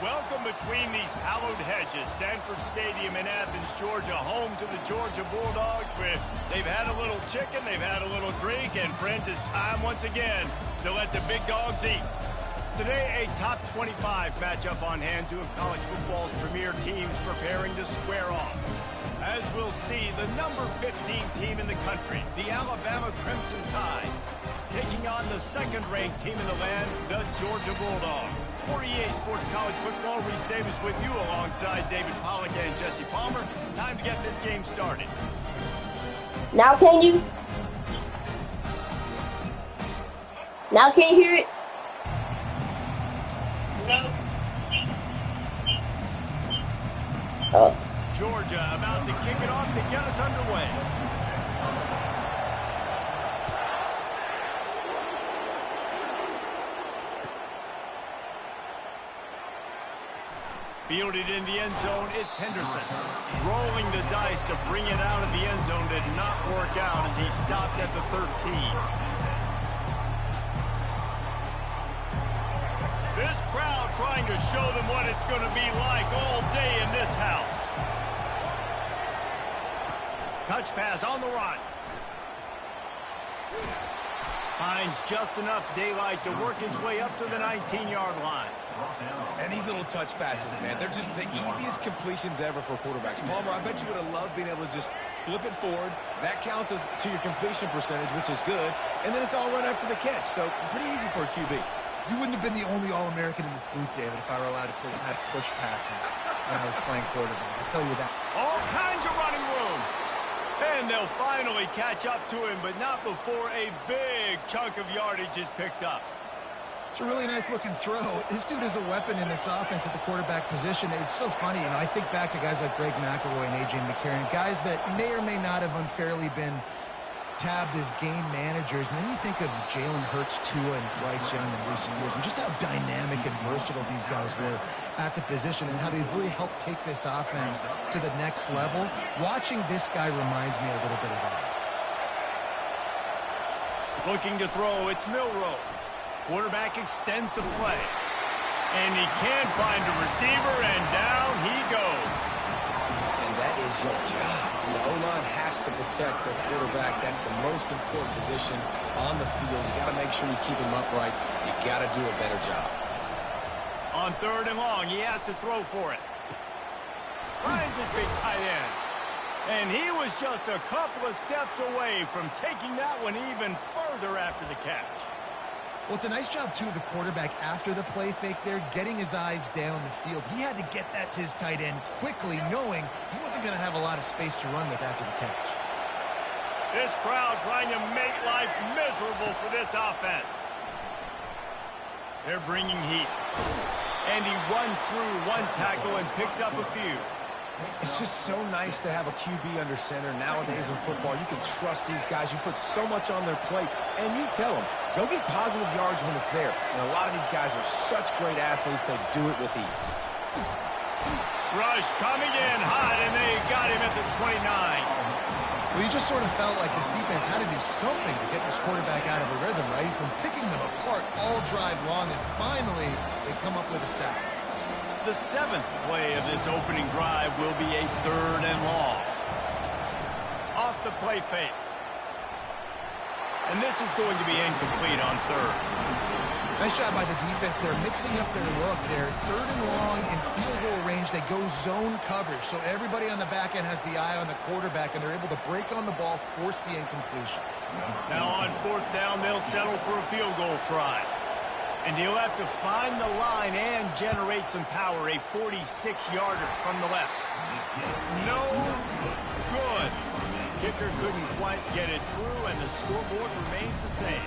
Welcome between these hallowed hedges. Sanford Stadium in Athens, Georgia, home to the Georgia Bulldogs. Where they've had a little chicken, they've had a little drink, and friends, it's time once again to let the big dogs eat. Today, a top 25 matchup on hand, two of college football's premier teams preparing to square off. As we'll see, the number 15 team in the country, the Alabama Crimson Tide, taking on the second-ranked team in the land, the Georgia Bulldogs. For EA Sports College Football, Reese Davis with you alongside David Pollack and Jesse Palmer. Time to get this game started. Now can you? Now can you hear it? No. Oh. Georgia about to kick it off to get us underway. Fielded in the end zone, it's Henderson. Rolling the dice to bring it out of the end zone did not work out as he stopped at the 13. This crowd trying to show them what it's going to be like all day in this house. Touch pass on the run. Finds just enough daylight to work his way up to the 19-yard line. And these little touch passes, man, they're just the easiest completions ever for quarterbacks. Palmer, I bet you would have loved being able to just flip it forward. That counts as to your completion percentage, which is good. And then it's all run after the catch, so pretty easy for a QB. You wouldn't have been the only All-American in this booth, David, if I were allowed to have push passes when I was playing quarterback. I'll tell you that. All kinds of running room. And they'll finally catch up to him, but not before a big chunk of yardage is picked up. It's a really nice-looking throw. This dude is a weapon in this offense at the quarterback position. It's so funny, you know, I think back to guys like Greg McElroy and A.J. McCarron, guys that may or may not have unfairly been tabbed as game managers. And then you think of Jalen Hurts, Tua, and Bryce Young in recent years, and just how dynamic and versatile these guys were at the position and how they've really helped take this offense to the next level. Watching this guy reminds me a little bit of that. Looking to throw, it's Milroe. Quarterback extends the play. And he can find a receiver, and down he goes. And that is your job. The O-line has to protect the quarterback. That's the most important position on the field. You got to make sure you keep him upright. You got to do a better job. On third and long, he has to throw for it. Finds his big tight end. And he was just a couple of steps away from taking that one even further after the catch. Well, it's a nice job, too, of the quarterback after the play fake there, getting his eyes down the field. He had to get that to his tight end quickly, knowing he wasn't going to have a lot of space to run with after the catch. This crowd trying to make life miserable for this offense. They're bringing heat. And he runs through one tackle and picks up a few. It's just so nice to have a QB under center. Nowadays in football, you can trust these guys. You put so much on their plate, and you tell them, go get positive yards when it's there. And a lot of these guys are such great athletes, they do it with ease. Rush coming in hot, and they got him at the 29. Well, you just sort of felt like this defense had to do something to get this quarterback out of a rhythm, right? He's been picking them apart all drive long, and finally they come up with a sack. The seventh play of this opening drive will be a third and long. Off the play fake. And this is going to be incomplete on third. Nice job by the defense. They're mixing up their look. They're third and long in field goal range. They go zone coverage. So everybody on the back end has the eye on the quarterback, and they're able to break on the ball, force the incompletion. Now on fourth down, they'll settle for a field goal try. And he'll have to find the line and generate some power. A 46-yarder from the left. No good. Kicker couldn't quite get it through, and the scoreboard remains the same.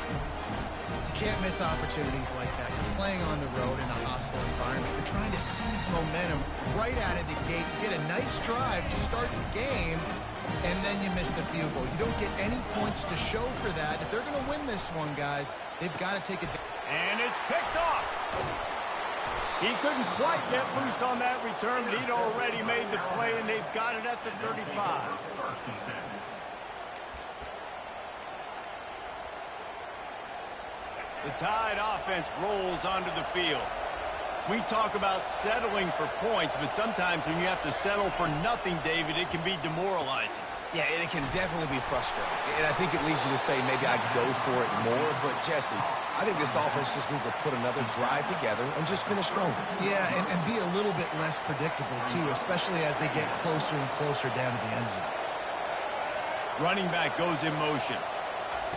You can't miss opportunities like that. You're playing on the road in a hostile environment. You're trying to seize momentum right out of the gate. You get a nice drive to start the game, and then you miss the field goal. You don't get any points to show for that. If they're going to win this one, guys, they've got to take it. And it's picked off. He couldn't quite get loose on that return, but he'd already made the play, and they've got it at the 35. The Tide offense rolls onto the field. We talk about settling for points, but sometimes when you have to settle for nothing, David, it can be demoralizing. Yeah, and it can definitely be frustrating. And I think it leads you to say maybe I'd go for it more. But, Jesse, I think this offense just needs to put another drive together and just finish stronger. Yeah, and be a little bit less predictable, too, especially as they get closer and closer down to the end zone. Running back goes in motion.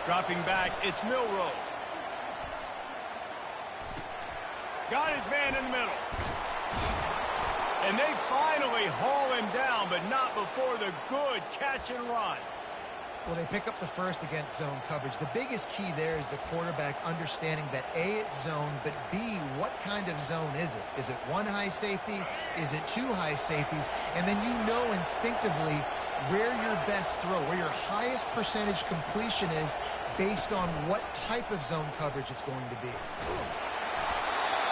Dropping back, it's Milroe. Got his man in the middle. And they finally haul him down, but not before the good catch and run. Well, they pick up the first against zone coverage. The biggest key there is the quarterback understanding that A, it's zone, but B, what kind of zone is it? Is it one high safety? Is it two high safeties? And then you know instinctively where your best throw, where your highest percentage completion is based on what type of zone coverage it's going to be.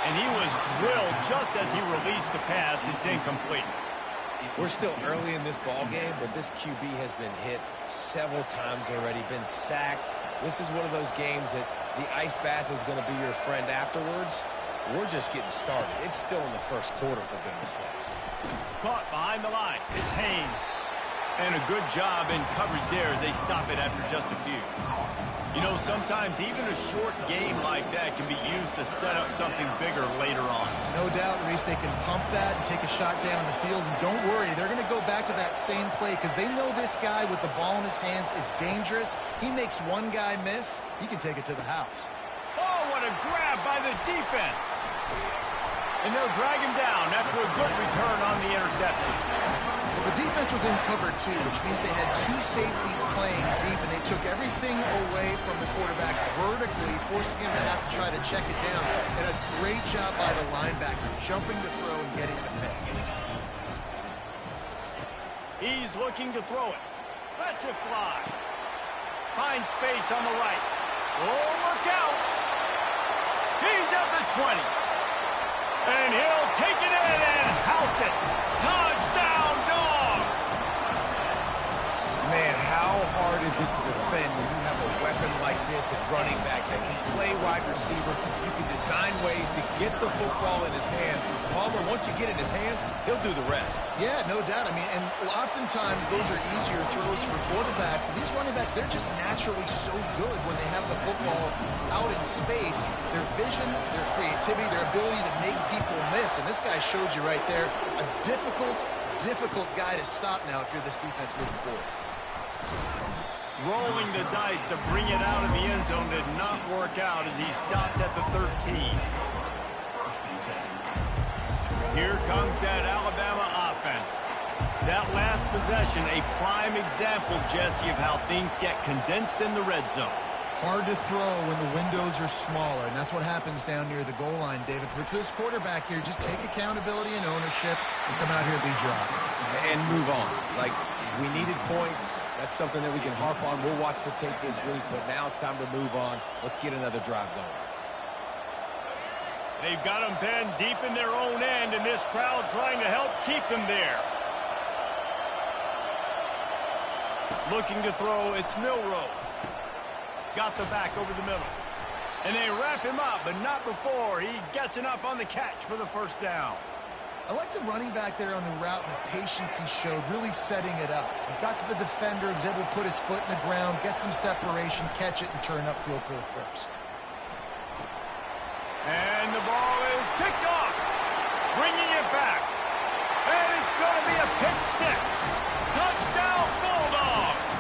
And he was drilled just as he released the pass. It's incomplete. We're still early in this ball game, but this QB has been hit several times already, been sacked. This is one of those games that the ice bath is going to be your friend afterwards. We're just getting started. It's still in the first quarter, for goodness sakes. Caught behind the line. It's Haynes. And a good job in coverage there as they stop it after just a few. You know, sometimes even a short game like that can be used to set up something bigger later on. No doubt, Reese, they can pump that and take a shot down the field. And don't worry, they're going to go back to that same play because they know this guy with the ball in his hands is dangerous. He makes one guy miss, he can take it to the house. Oh, what a grab by the defense. And they'll drag him down after a good return on the interception. Well, the defense was in cover two, which means they had two safeties playing deep, and they took everything away from the quarterback vertically, forcing him to have to try to check it down. And a great job by the linebacker, jumping the throw and getting the pick. He's looking to throw it. Lets it fly. Finds space on the right. Oh, look out! He's at the 20. And he'll take it in and house it. Touchdown, Dogs! Man, how hard is it to defend when you have a weapon like this at running back that can play wide receiver? You can design ways to get the football in his hand. Palmer, once you get it in his hands, he'll do the rest. Yeah, no doubt. I mean, and oftentimes those are easier throws for quarterbacks. And these running backs, they're just naturally so good when they have the football out in space. Their vision, their creativity, their ability to make people miss. And this guy showed you right there a difficult guy to stop now if you're this defense moving forward. Rolling the dice to bring it out of the end zone did not work out as he stopped at the 13. Here comes that Alabama offense. That last possession, a prime example, Jesse, of how things get condensed in the red zone. Hard to throw when the windows are smaller, and that's what happens down near the goal line, David. But for this quarterback here, just take accountability and ownership and come out here and lead your offense. And move on. Like, we needed points. That's something that we can harp on. We'll watch the tape this week, but now it's time to move on. Let's get another drive going. They've got them pinned deep in their own end, and this crowd trying to help keep them there. Looking to throw, it's Milroe. Got the back over the middle. And they wrap him up, but not before he gets enough on the catch for the first down. I like the running back there on the route and the patience he showed, really setting it up. He got to the defender, was able to put his foot in the ground, get some separation, catch it, and turn upfield for the first. And the ball is picked off, bringing it back. And it's going to be a pick six. Touchdown, Bulldogs.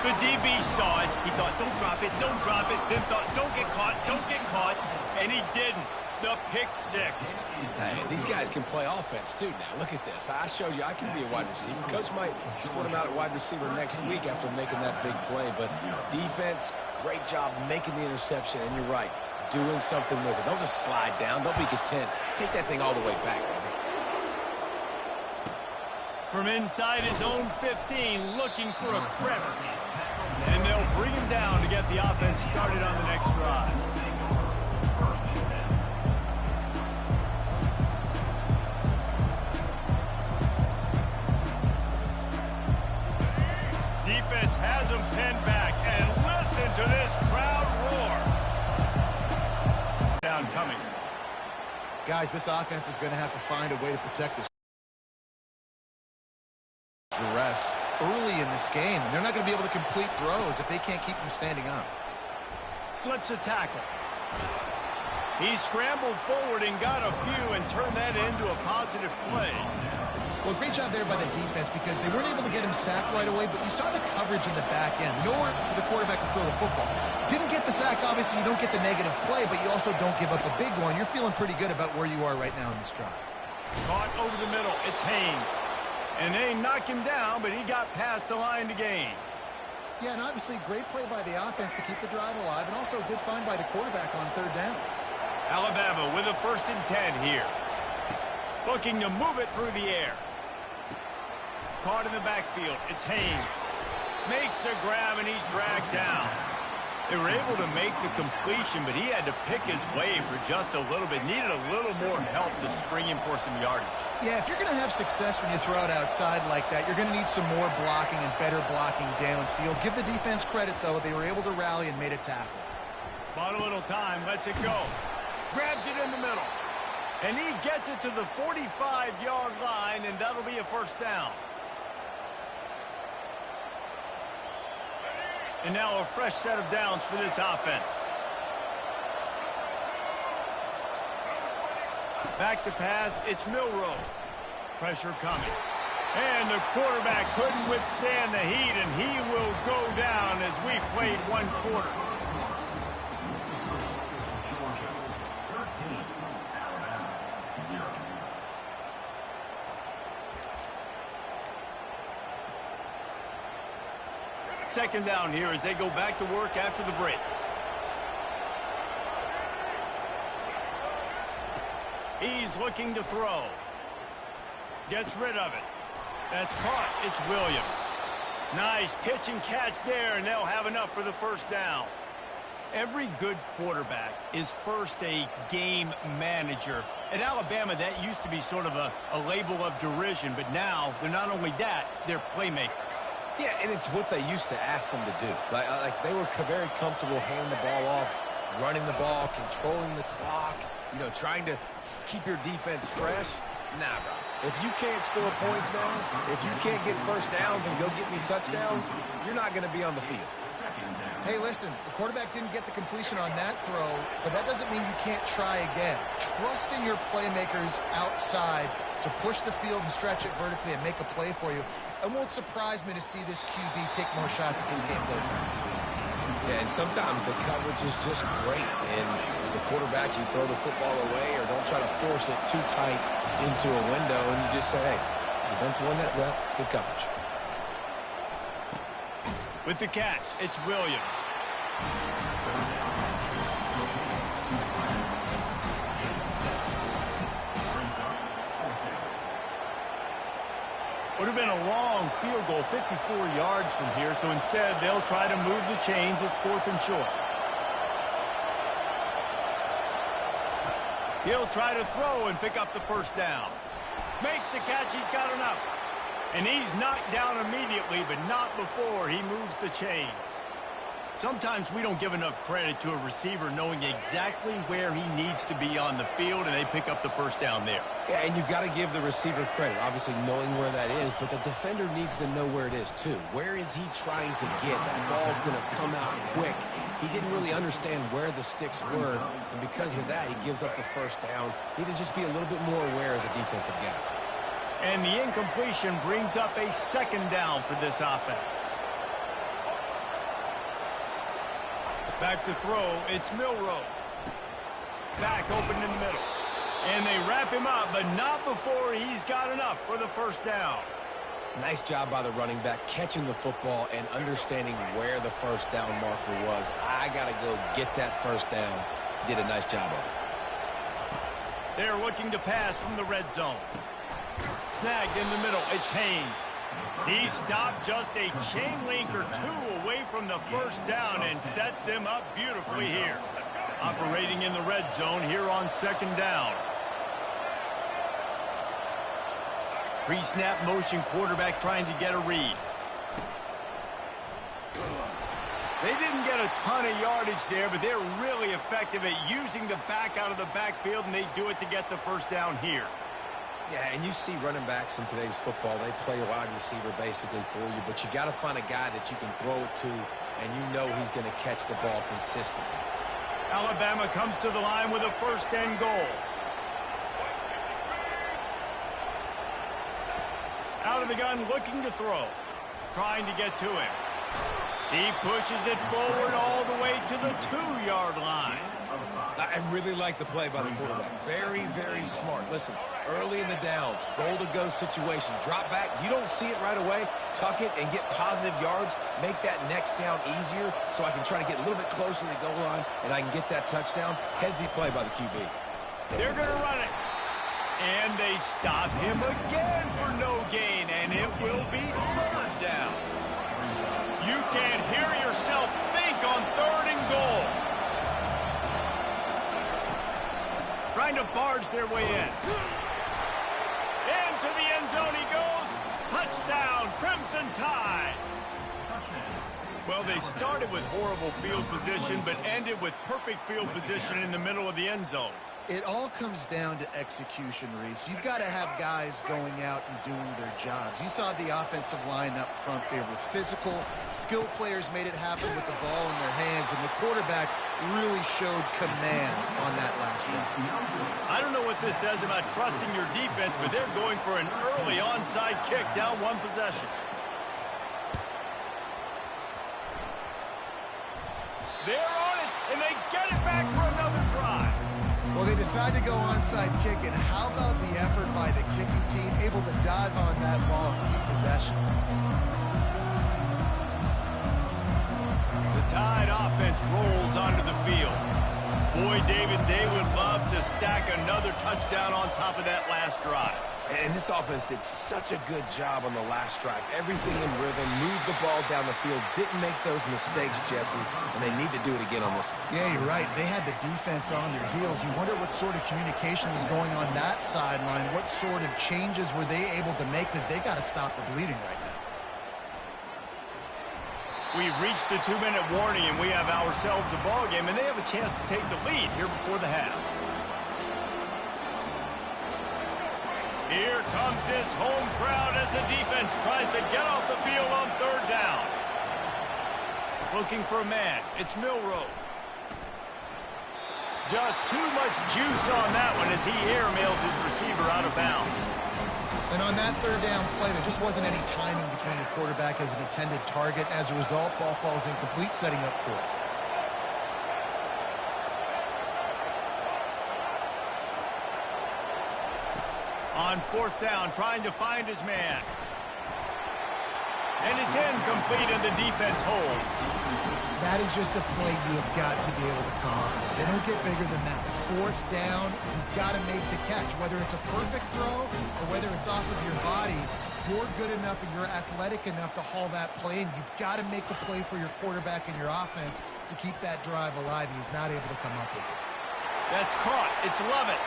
The DB saw it. He thought, don't drop it, then thought, don't get caught, and he didn't. The pick six. Hey, these guys can play offense, too, now. Look at this. I showed you I can be a wide receiver. Coach might split him out at wide receiver next week after making that big play. But defense, great job making the interception. And you're right, doing something with it. Don't just slide down. Don't be content. Take that thing all the way back, baby. From inside his own 15, looking for a crevice. And they'll bring him down to get the offense started on the next drive. Defense has him pinned back, and listen to this crowd roar. Down coming. Guys, this offense is going to have to find a way to protect this rest early in this game, and they're not going to be able to complete throws if they can't keep them standing up. Slips a tackle. He scrambled forward and got a few and turned that into a positive play. Well, great job there by the defense because they weren't able to get him sacked right away, but you saw the coverage in the back end. Nowhere for the quarterback to throw the football. Didn't get the sack, obviously you don't get the negative play, but you also don't give up a big one. You're feeling pretty good about where you are right now in this drive. Caught over the middle. It's Haynes. And they knock him down, but he got past the line to gain. Yeah, and obviously great play by the offense to keep the drive alive, and also a good find by the quarterback on third down. Alabama with a 1st and 10 here. Looking to move it through the air. Caught in the backfield. It's Haynes. Makes the grab, and he's dragged down. They were able to make the completion, but he had to pick his way for just a little bit. Needed a little more help to spring him for some yardage. Yeah, if you're going to have success when you throw it outside like that, you're going to need some more blocking and better blocking downfield. Give the defense credit, though. They were able to rally and made a tackle. Bought a little time. Lets it go. Grabs it in the middle. And he gets it to the 45-yard line, and that'll be a 1st down. And now a fresh set of downs for this offense. Back to pass, it's Milroe. Pressure coming. And the quarterback couldn't withstand the heat, and he will go down as we played 1 quarter. Second down here as they go back to work after the break. He's looking to throw. Gets rid of it. That's caught. It's Williams. Nice pitch and catch there, and they'll have enough for the 1st down. Every good quarterback is first a game manager. At Alabama, that used to be sort of a label of derision, but now they're not only that, they're playmakers. Yeah, and it's what they used to ask them to do. Like they were very comfortable handing the ball off, running the ball, controlling the clock, trying to keep your defense fresh. Nah, bro. If you can't score points now, if you can't get 1st downs and go get me touchdowns, you're not going to be on the field. Hey, listen, the quarterback didn't get the completion on that throw, but that doesn't mean you can't try again. Trust in your playmakers outside to push the field and stretch it vertically and make a play for you. It won't surprise me to see this QB take more shots as this game goes on. Yeah, and sometimes the coverage is just great. And as a quarterback, you throw the football away or don't try to force it too tight into a window, and you just say, hey, defense won that, well, good coverage. With the catch, it's Williams. Would have been a long field goal, 54 yards from here, so instead they'll try to move the chains. It's 4th and short. He'll try to throw and pick up the 1st down. Makes the catch. He's got enough. And he's knocked down immediately, but not before he moves the chains. Sometimes we don't give enough credit to a receiver knowing exactly where he needs to be on the field, and they pick up the 1st down there. Yeah, and you've got to give the receiver credit, obviously knowing where that is, but the defender needs to know where it is too. Where is he trying to get? That ball's going to come out quick. He didn't really understand where the sticks were, and because of that, he gives up the 1st down. Need to just be a little bit more aware as a defensive guy. And the incompletion brings up a 2nd down for this offense. Back to throw, it's Milroe. Back open in the middle. And they wrap him up, but not before he's got enough for the 1st down. Nice job by the running back, catching the football and understanding where the 1st down marker was. I got to go get that 1st down. Did a nice job of it. They're looking to pass from the red zone. Snagged in the middle, it's Haynes. He stopped just a chain link or two away from the 1st down and sets them up beautifully here. Operating in the red zone here on 2nd down. Pre-snap motion quarterback trying to get a read. They didn't get a ton of yardage there, but they're really effective at using the back out of the backfield, and they do it to get the first down here. Yeah, and you see running backs in today's football, they play a wide receiver basically for you, but you got to find a guy that you can throw it to, and you know he's going to catch the ball consistently. Alabama comes to the line with a first and goal. Out of the gun, looking to throw. Trying to get to him. He pushes it forward all the way to the 2-yard line. I really like the play by the quarterback. Very, very smart. Listen, early in the downs, goal-to-go situation. Drop back. You don't see it right away. Tuck it and get positive yards. Make that next down easier so I can try to get a little bit closer to the goal line and I can get that touchdown. Headsy play by the QB. They're going to run it. And they stop him again for no gain, and it will be third down. You can't hear yourself think on 3rd and goal. Trying to barge their way in. Into the end zone he goes. Touchdown, Crimson Tide. Well, they started with horrible field position, but ended with perfect field position in the middle of the end zone. It all comes down to execution, Reese. You've got to have guys going out and doing their jobs. You saw the offensive line up front. They were physical. Skilled players made it happen with the ball in their hands, and the quarterback really showed command on that last drive. I don't know what this says about trusting your defense, but they're going for an early onside kick down one possession. They're on it, and they get it back for another drive. Well, they decide to go onside kick, and how about the effort by the kicking team, able to dive on that ball and keep possession. The Tide offense rolls onto the field. Boy, David, they would love to stack another touchdown on top of that last drive. And this offense did such a good job on the last drive. Everything in rhythm, moved the ball down the field, didn't make those mistakes, Jesse, and they need to do it again on this one. Yeah, you're right. They had the defense on their heels. You wonder what sort of communication was going on that sideline. What sort of changes were they able to make, because they got to stop the bleeding right now. We've reached the 2-minute warning, and we have ourselves a ball game, and they have a chance to take the lead here before the half. Here comes this home crowd as the defense tries to get off the field on 3rd down. Looking for a man. It's Milroe. Just too much juice on that one as he airmails his receiver out of bounds. And on that 3rd down play, there just wasn't any timing between the quarterback as an intended target. As a result, ball falls incomplete, setting up 4th. On 4th down, trying to find his man. And it's incomplete, and the defense holds. That is just a play you have got to be able to come up with. They don't get bigger than that. 4th down, you've got to make the catch. Whether it's a perfect throw or whether it's off of your body, you're good enough and you're athletic enough to haul that play in. You've got to make the play for your quarterback and your offense to keep that drive alive, and he's not able to come up with it. That's caught. It's Lovett.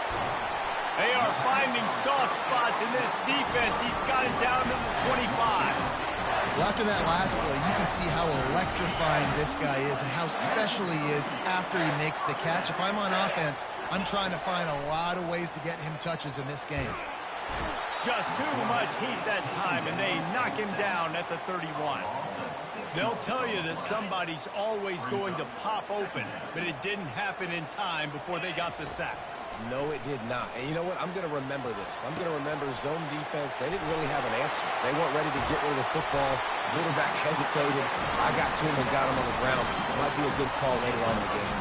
They are finding soft spots in this defense. He's got it down to the 25. Well, after that last play, you can see how electrifying this guy is and how special he is after he makes the catch. If I'm on offense, I'm trying to find a lot of ways to get him touches in this game. Just too much heat that time, and they knock him down at the 31. They'll tell you that somebody's always going to pop open, but it didn't happen in time before they got the sack. No, it did not. And you know what? I'm going to remember this. I'm going to remember zone defense. They didn't really have an answer. They weren't ready to get rid of the football. Quarterback hesitated. I got to him and got him on the ground. Might be a good call later on in the game.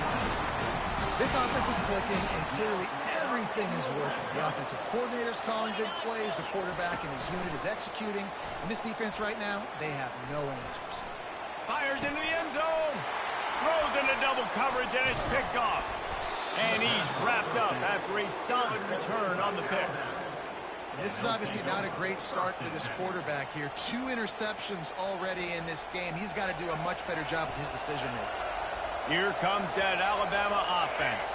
This offense is clicking, and clearly everything is working. The offensive coordinator's calling good plays. The quarterback and his unit is executing. And this defense right now, they have no answers. Fires into the end zone. Throws into double coverage, and it's picked off. And he's wrapped up after a solid return on the pick. This is obviously not a great start for this quarterback here. 2 interceptions already in this game. He's got to do a much better job with his decision-making. Here comes that Alabama offense.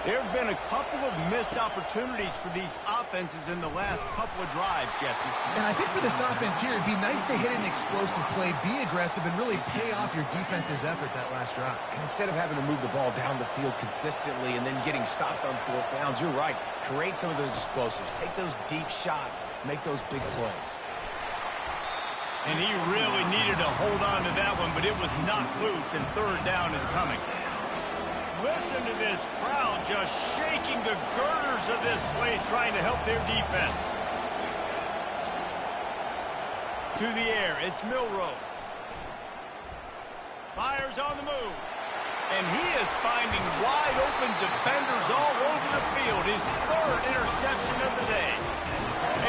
There have been a couple of missed opportunities for these offenses in the last couple of drives, Jesse. And I think for this offense here, it'd be nice to hit an explosive play, be aggressive, and really pay off your defense's effort that last drive. And instead of having to move the ball down the field consistently and then getting stopped on fourth downs, you're right. Create some of those explosives. Take those deep shots. Make those big plays. And he really needed to hold on to that one, but it was knocked loose, and third down is coming. Listen to this crowd just shaking the girders of this place, trying to help their defense. To the air, it's Milroe. Fires on the move. And he is finding wide open defenders all over the field. His third interception of the day.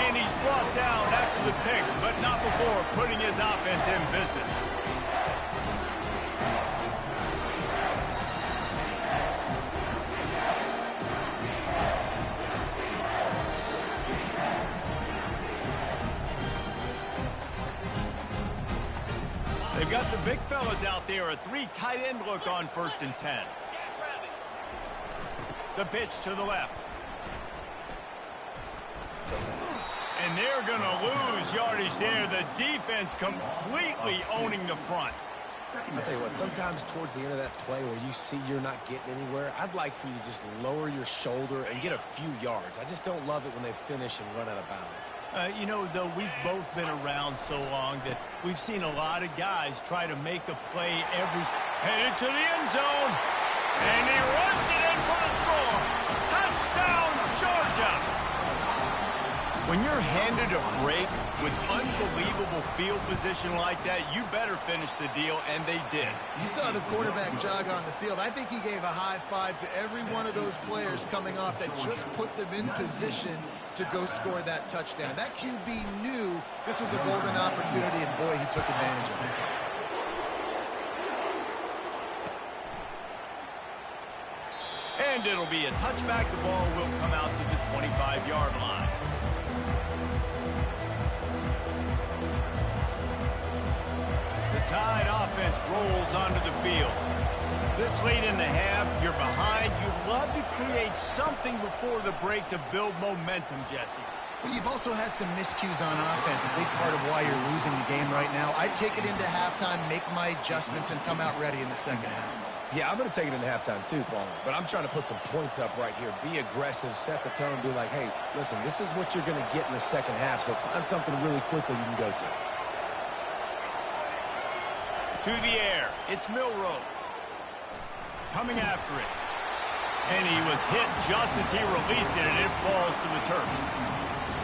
And he's brought down after the pick, but not before putting his offense in business. They've got the big fellas out there, a three tight end look on 1st and 10. The pitch to the left. And they're going to lose yardage there. The defense completely owning the front. I'll tell you what, sometimes towards the end of that play where you see you're not getting anywhere, I'd like for you to just lower your shoulder and get a few yards. I just don't love it when they finish and run out of bounds. You know, though, we've both been around so long that we've seen a lot of guys try to make a play headed to the end zone. And he runs it in for the score. Touchdown, Georgia. When you're handed a break with unbelievable field position like that, you better finish the deal, and they did. You saw the quarterback jog on the field. I think he gave a high five to every one of those players coming off that just put them in position to go score that touchdown. That QB knew this was a golden opportunity, and boy, he took advantage of it. And it'll be a touchback. The ball will come out to the 25-yard line. Tide offense rolls onto the field. This late in the half, you're behind. You'd love to create something before the break to build momentum, Jesse. But you've also had some miscues on offense, a big part of why you're losing the game right now. I'd take it into halftime, make my adjustments, and come out ready in the second half. Yeah, I'm going to take it into halftime too, Palmer. But I'm trying to put some points up right here. Be aggressive, set the tone, be like, hey, listen, this is what you're going to get in the second half, so find something really quickly you can go to. To the air, it's Milroe. Coming after it. And he was hit just as he released it, and it falls to the turf.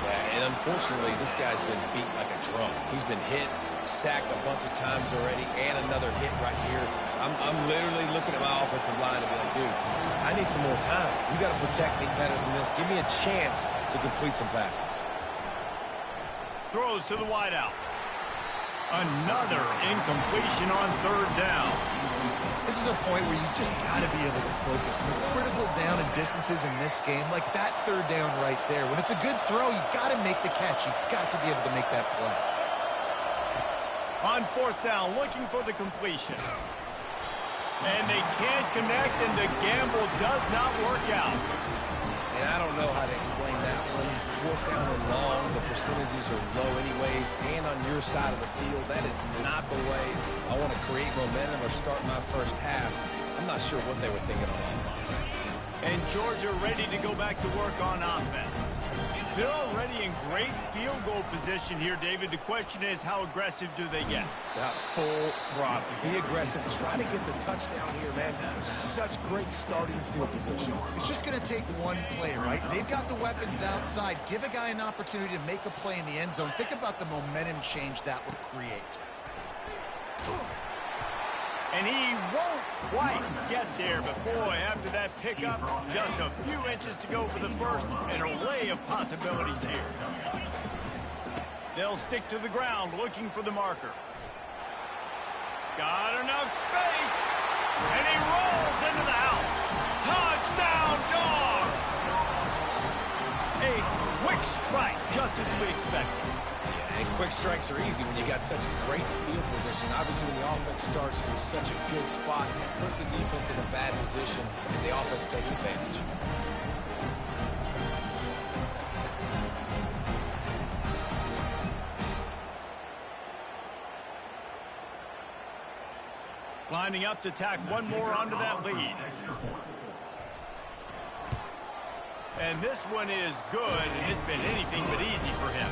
Yeah, and unfortunately, this guy's been beat like a drum. He's been hit, sacked a bunch of times already, and another hit right here. I'm literally looking at my offensive line and be like, dude, I need some more time. You got to protect me better than this. Give me a chance to complete some passes. Throws to the wideout. Another incompletion on third down. This is a point where you just got to be able to focus. The critical down and distances in this game, like that third down right there. When it's a good throw, you got to make the catch. You got to be able to make that play. On fourth down, looking for the completion. And they can't connect, and the gamble does not work out. And I don't know how to explain that one. Fourth down and long, the percentages are low anyways, and on your side of the field, that is not the way I want to create momentum or start my first half. I'm not sure what they were thinking on offense. And Georgia ready to go back to work on offense. They're already in great field goal position here, David. The question is, how aggressive do they get? Full throttle. Be aggressive. Try to get the touchdown here, man. Such great starting field position. It's just going to take one play, right? They've got the weapons outside. Give a guy an opportunity to make a play in the end zone. Think about the momentum change that would create. And he won't quite get there, but boy, after that pickup, just a few inches to go for the first, and an array of possibilities here. They'll stick to the ground, looking for the marker. Got enough space, and he rolls into the house. Touchdown, Dogs! A quick quick strike, just as we expected. Yeah, and quick strikes are easy when you got such great field position. Obviously, when the offense starts in such a good spot, it puts the defense in a bad position, and the offense takes advantage. Lining up to tack one more onto that lead. And this one is good, and it's been anything but easy for him.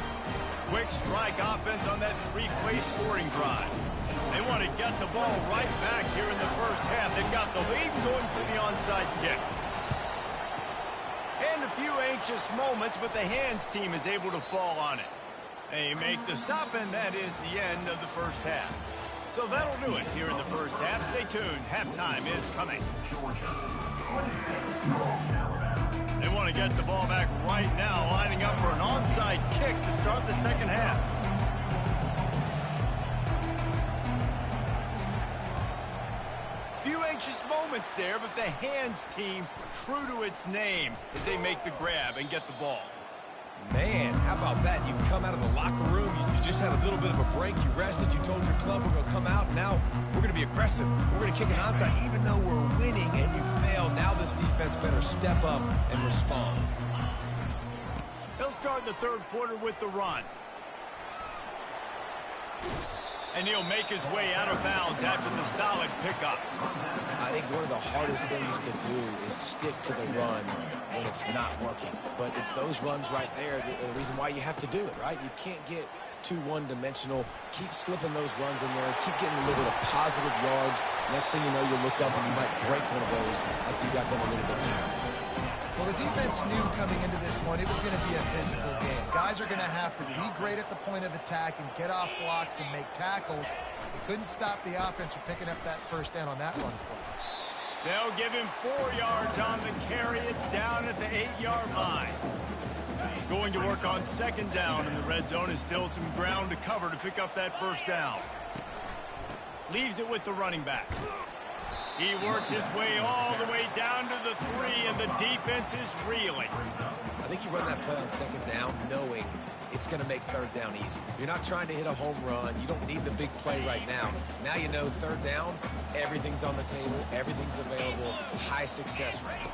Quick strike offense on that three-play scoring drive. They want to get the ball right back here in the first half. They've got the lead going for the onside kick. And a few anxious moments, but the hands team is able to fall on it. They make the stop, and that is the end of the first half. So that'll do it here in the first half. Stay tuned. Halftime is coming. They want to get the ball back right now, lining up for an onside kick to start the second half. Few anxious moments there, but the hands team true to its name as they make the grab and get the ball. Man, how about that? You come out of the locker room, you just had a little bit of a break, you rested, you told your club we're going to come out, now we're going to be aggressive. We're going to kick an onside even though we're winning and you fail. Now this defense better step up and respond. They'll start the third quarter with the run. And he'll make his way out of bounds after the solid pickup. I think one of the hardest things to do is stick to the run when it's not working. But it's those runs right there, the reason why you have to do it, right? You can't get too one-dimensional. Keep slipping those runs in there. Keep getting a little bit of positive yards. Next thing you know, you look up and you might break one of those after you got them a little bit tired. Well, the defense knew coming into this one it was going to be a physical game. Guys are going to have to be great at the point of attack and get off blocks and make tackles. They couldn't stop the offense from picking up that first down on that run play. They'll give him 4 yards on the carry. It's down at the 8-yard line. Going to work on second down, and the red zone is still some ground to cover to pick up that first down. Leaves it with the running back. He works his way all the way down to the 3, and the defense is reeling. I think you run that play on second down knowing it's going to make third down easy. You're not trying to hit a home run. You don't need the big play right now. Now you know third down, everything's on the table, everything's available, high success rate.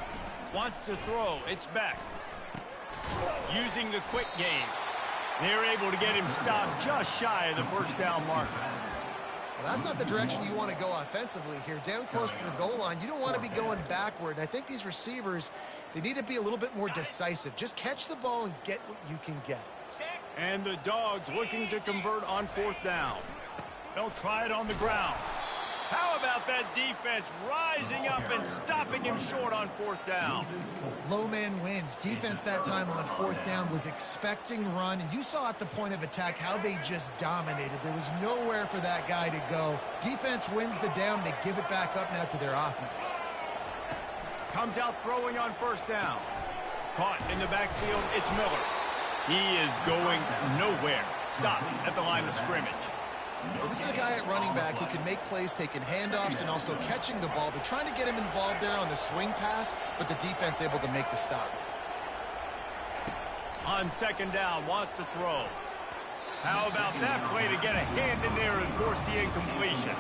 Wants to throw. It's back. Using the quick game. They're able to get him stopped just shy of the first down marker. Well, that's not the direction you want to go offensively here. Down close to the goal line, you don't want to be going backward. And I think these receivers, they need to be a little bit more decisive. Just catch the ball and get what you can get. And the Dogs looking to convert on fourth down. They'll try it on the ground. How about that defense rising up and stopping him short on fourth down? Low man wins. Defense that time on fourth down was expecting run, and you saw at the point of attack how they just dominated. There was nowhere for that guy to go. Defense wins the down. They give it back up now to their offense. Comes out throwing on first down. Caught in the backfield, it's Miller. He is going nowhere. Stopped at the line of scrimmage. Well, this is a guy at running back who can make plays taking handoffs and also catching the ball. They're trying to get him involved there on the swing pass, but the defense able to make the stop. On second down, wants to throw. How about that play to get a hand in there and force the incompletion?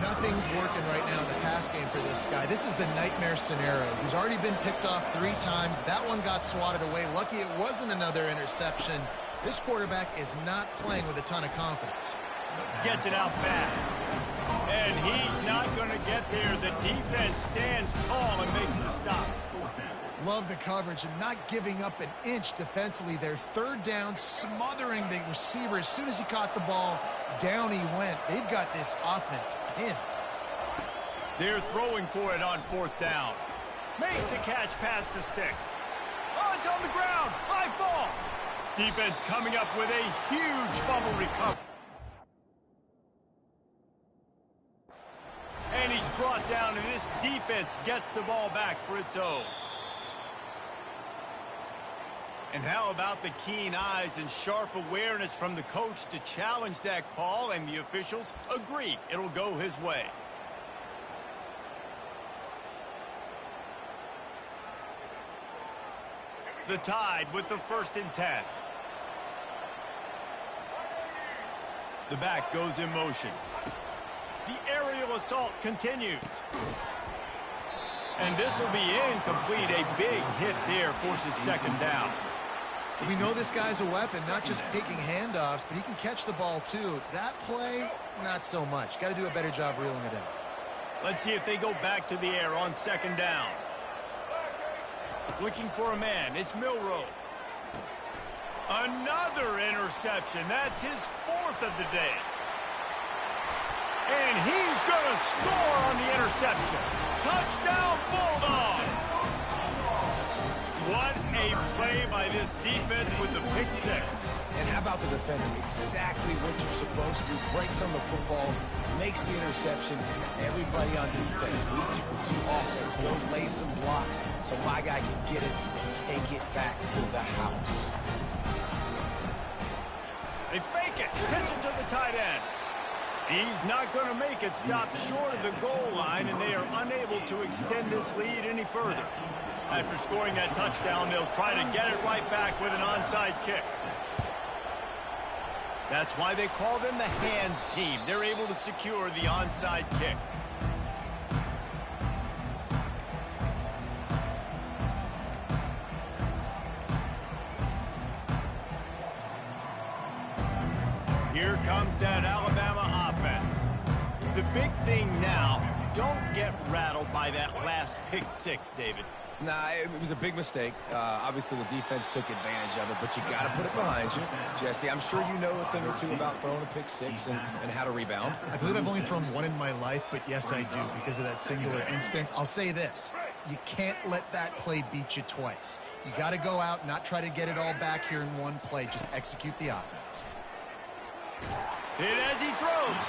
Nothing's working right now in the pass game for this guy. This is the nightmare scenario. He's already been picked off 3 times. That one got swatted away. Lucky it wasn't another interception. This quarterback is not playing with a ton of confidence. Gets it out fast. And he's not going to get there. The defense stands tall and makes the stop. Love the coverage and not giving up an inch defensively there. Third down, smothering the receiver. As soon as he caught the ball, down he went. They've got this offense pinned. They're throwing for it on fourth down. Makes the catch past the sticks. Oh, it's on the ground. High ball. Defense coming up with a huge fumble recovery. And he's brought down, and this defense gets the ball back for its own. And how about the keen eyes and sharp awareness from the coach to challenge that call, and the officials agree it'll go his way. The Tide with the 1st and 10. The back goes in motion. The aerial assault continues. And this will be incomplete. A big hit there forces 2nd down. We know this guy's a weapon, not just taking handoffs, but he can catch the ball too. That play, not so much. Got to do a better job reeling it in. Let's see if they go back to the air on 2nd down. Looking for a man. It's Milroe. Another interception. That's his 4th of the day. And he's going to score on the interception. Touchdown, Bulldogs! What a play by this defense with the pick 6. And how about the defender? Exactly what you're supposed to do. Breaks on the football, makes the interception. Everybody on defense, we to offense, go lay some blocks so my guy can get it and take it back to the house. They fake it, pitch it to the tight end. He's not going to make it. Stop short of the goal line, and they are unable to extend this lead any further. After scoring that touchdown, they'll try to get it right back with an onside kick. That's why they call them the hands team. They're able to secure the onside kick. Here comes that Alabama offense. The big thing now, don't get rattled by that last pick 6, David. Nah, it was a big mistake. Obviously, the defense took advantage of it, but you got to put it behind you. Jesse, I'm sure you know a thing or two about throwing a pick 6 and how to rebound. I believe I've only thrown one in my life, but yes, I do, because of that singular instance. I'll say this. You can't let that play beat you twice. You got to go out, not try to get it all back here in one play. Just execute the offense. Hit as he throws.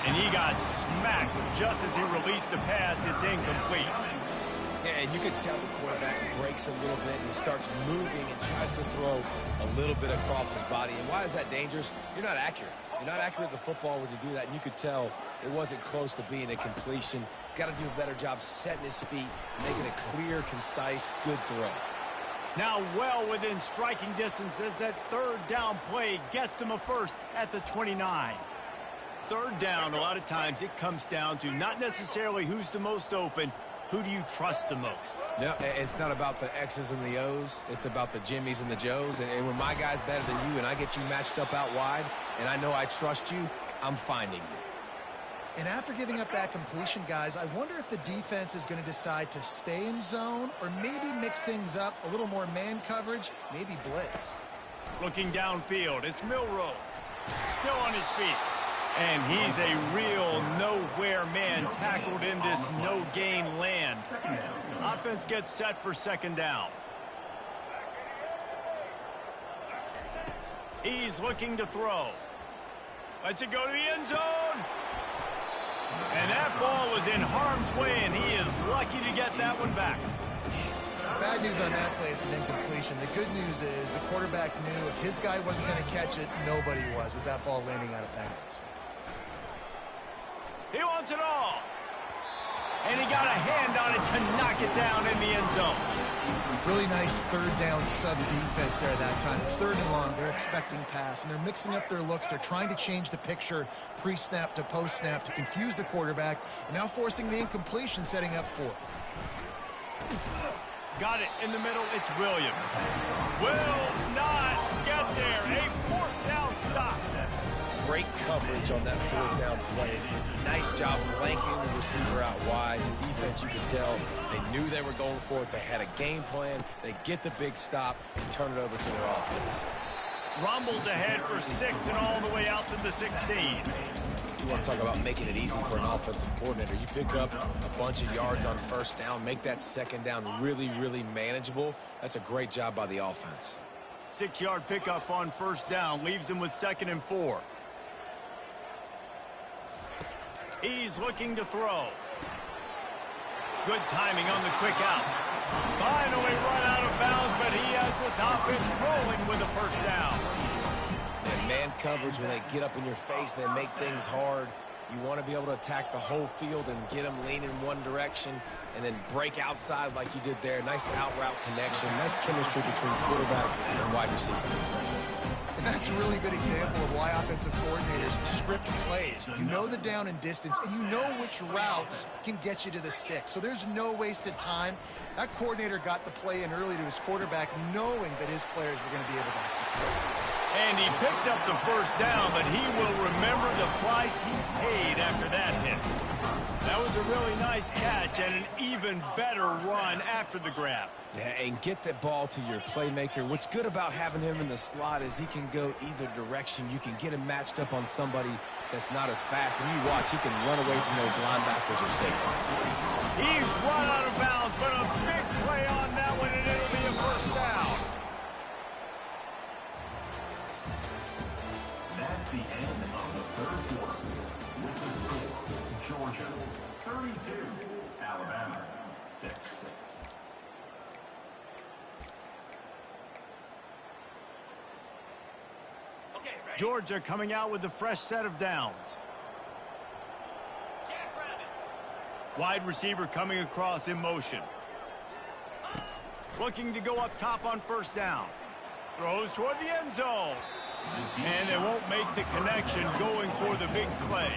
And he got smacked just as he released the pass. It's incomplete. Yeah, and you can tell the quarterback breaks a little bit and he starts moving and tries to throw a little bit across his body. And why is that dangerous? You're not accurate. You're not accurate with the football when you do that. And you could tell it wasn't close to being a completion. He's got to do a better job setting his feet, making a clear, concise, good throw. Now well within striking distance as that 3rd down play gets him a 1st at the 29. 3rd down, a lot of times it comes down to not necessarily who's the most open, who do you trust the most? Yeah, it's not about the X's and the O's. It's about the Jimmies and the Joes. And when my guy's better than you and I get you matched up out wide and I know I trust you, I'm finding you. And after giving up that completion, guys, I wonder if the defense is going to decide to stay in zone or maybe mix things up, a little more man coverage, maybe blitz. Looking downfield, it's Milroe. Still on his feet. And he's a real nowhere man tackled in this no-gain land. Offense gets set for 2nd down. He's looking to throw. Lets it go to the end zone. And that ball was in harm's way, and he is lucky to get that one back. Bad news on that play, it's an incompletion. The good news is the quarterback knew if his guy wasn't going to catch it, nobody was with that ball landing out of bounds. He wants it all. And he got a hand on it to knock it down in the end zone. Really nice 3rd down sub-defense there that time. It's 3rd and long. They're expecting pass, and they're mixing up their looks. They're trying to change the picture pre-snap to post-snap to confuse the quarterback, and now forcing the incompletion, setting up 4th. Got it in the middle. It's Williams. Will not get there. A 4th down stop. Great coverage on that 4th down play. Nice job blanking the receiver out wide. The defense, you could tell, they knew they were going for it. They had a game plan. They get the big stop and turn it over to their offense. Rumbles ahead for 6 and all the way out to the 16. You want to talk about making it easy for an offensive coordinator. You pick up a bunch of yards on 1st down, make that 2nd down really, really manageable. That's a great job by the offense. 6-yard pickup on 1st down leaves them with 2nd and 4. He's looking to throw. Good timing on the quick out. Finally run out of bounds, but he has this offense rolling with a 1st down. And man coverage, when they get up in your face, they make things hard. You want to be able to attack the whole field and get them leaning one direction and then break outside like you did there. Nice out route connection. Nice chemistry between quarterback and wide receiver. And that's a really good example of why offensive coordinators script plays. You know the down and distance, and you know which routes can get you to the stick. So there's no wasted time. That coordinator got the play in early to his quarterback, knowing that his players were going to be able to execute. And he picked up the first down, but he will remember the price he paid after that hit. That was a really nice catch and an even better run after the grab. Yeah, and get that ball to your playmaker. What's good about having him in the slot is he can go either direction. You can get him matched up on somebody that's not as fast, and you watch, he can run away from those linebackers or safeties. He's run out of bounds, but a big play on that one, and it'll be a first down. That's the end of the third quarter. With the score, Georgia 32, Alabama 6. Georgia coming out with a fresh set of downs. Wide receiver coming across in motion. Looking to go up top on first down. Throws toward the end zone. And they won't make the connection going for the big play.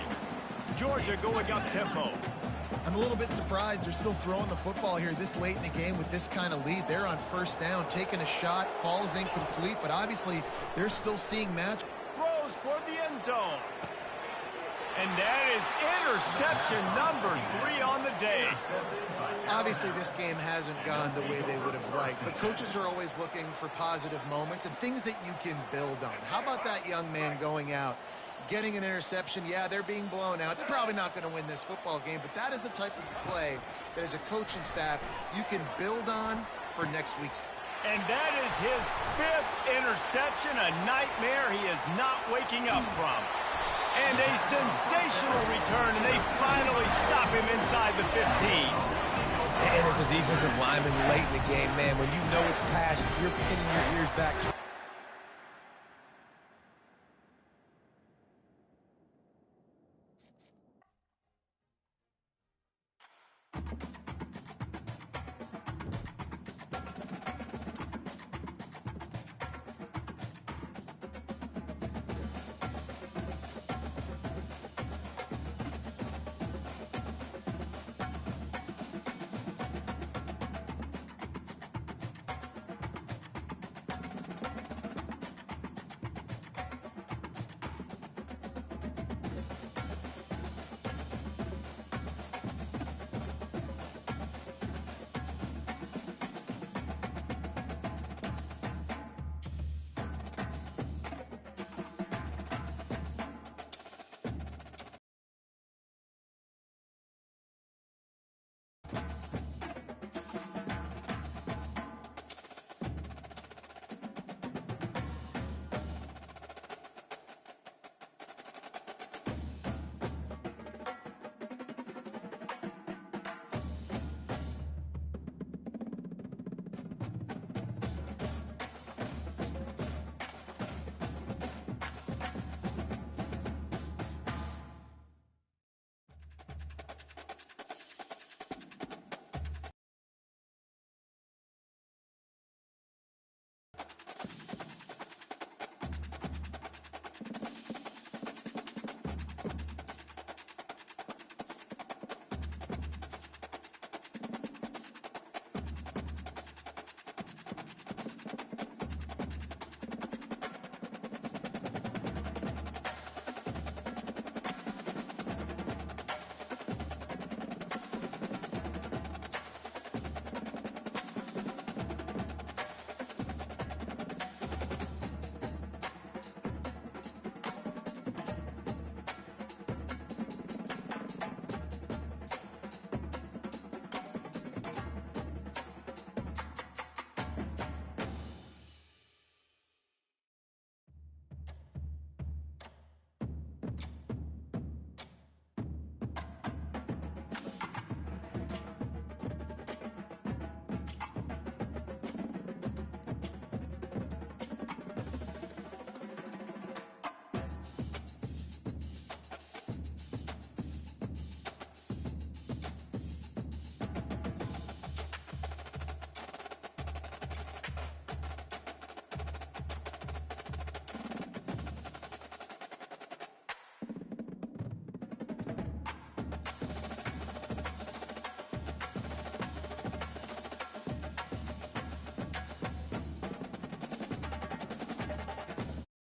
Georgia going up tempo. I'm a little bit surprised they're still throwing the football here this late in the game with this kind of lead. They're on first down, taking a shot, falls incomplete, but obviously they're still seeing match. Throws toward the end zone. And that is interception number 3 on the day. Obviously, this game hasn't gone the way they would have liked, but coaches are always looking for positive moments and things that you can build on. How about that young man going out, getting an interception? Yeah, they're being blown out. They're probably not going to win this football game, but that is the type of play that as a coaching staff you can build on for next week's. And that is his 5th interception, a nightmare he is not waking up from. And a sensational return, and they finally stop him inside the 15. And as a defensive lineman late in the game, man, when you know it's past, you're pinning your ears back.